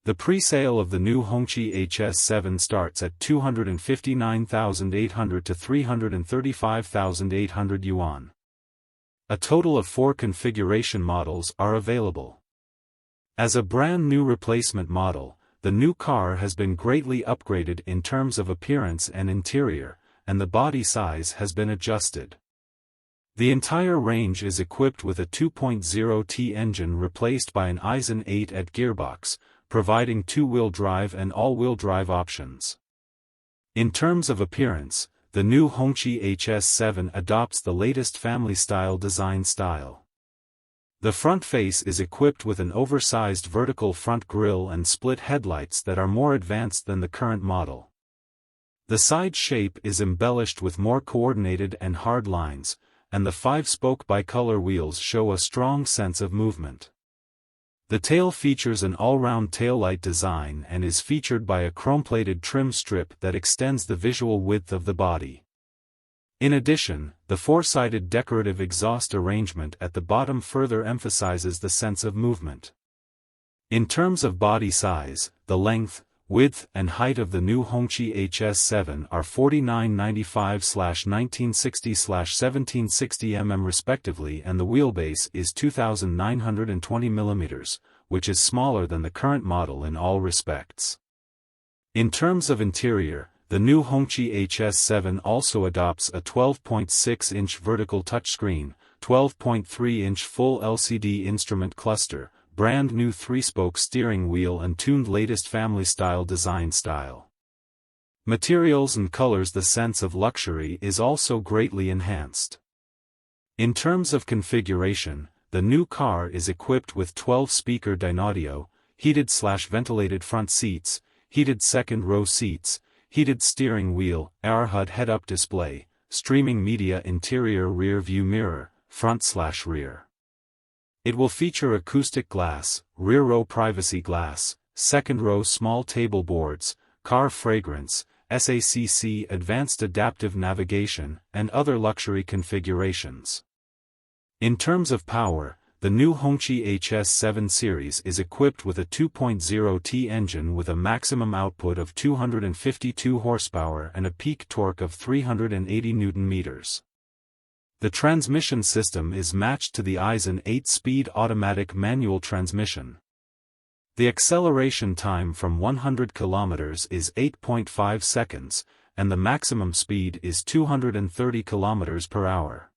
The pre-sale of the new Hongqi HS7 starts at 259,800 to 335,800 yuan. A total of 4 configuration models are available. As a brand new replacement model, the new car has been greatly upgraded in terms of appearance and interior, and the body size has been adjusted. The entire range is equipped with a 2.0T engine replaced by an Aisin 8 at gearbox, providing two-wheel drive and all-wheel drive options. In terms of appearance, the new Hongqi HS7 adopts the latest family-style design style. The front face is equipped with an oversized vertical front grille and split headlights that are more advanced than the current model. The side shape is embellished with more coordinated and hard lines, and the 5-spoke bicolor wheels show a strong sense of movement. The tail features an all-round taillight design and is featured by a chrome-plated trim strip that extends the visual width of the body. In addition, the 4-sided decorative exhaust arrangement at the bottom further emphasizes the sense of movement. In terms of body size, the length, width and height of the new Hongqi HS7 are 4995/1960/1760 mm respectively, and the wheelbase is 2920 mm, which is smaller than the current model in all respects. In terms of interior, the new Hongqi HS7 also adopts a 12.6-inch vertical touchscreen, 12.3-inch full LCD instrument cluster, brand new 3-spoke steering wheel and tuned latest family-style design style. Materials and colors. The sense of luxury is also greatly enhanced. In terms of configuration, the new car is equipped with 12-speaker Dynaudio, heated/ventilated front seats, heated second-row seats, heated steering wheel, AR-HUD head-up display, streaming media, interior rear-view mirror, front/rear. It will feature acoustic glass, rear-row privacy glass, second-row small table boards, car fragrance, SACC advanced adaptive navigation, and other luxury configurations. In terms of power, the new Hongqi HS7 series is equipped with a 2.0T engine with a maximum output of 252 horsepower and a peak torque of 380 Nm. The transmission system is matched to the Aisin 8-speed automatic manual transmission. The acceleration time from 100 km is 8.5 seconds, and the maximum speed is 230 km/h.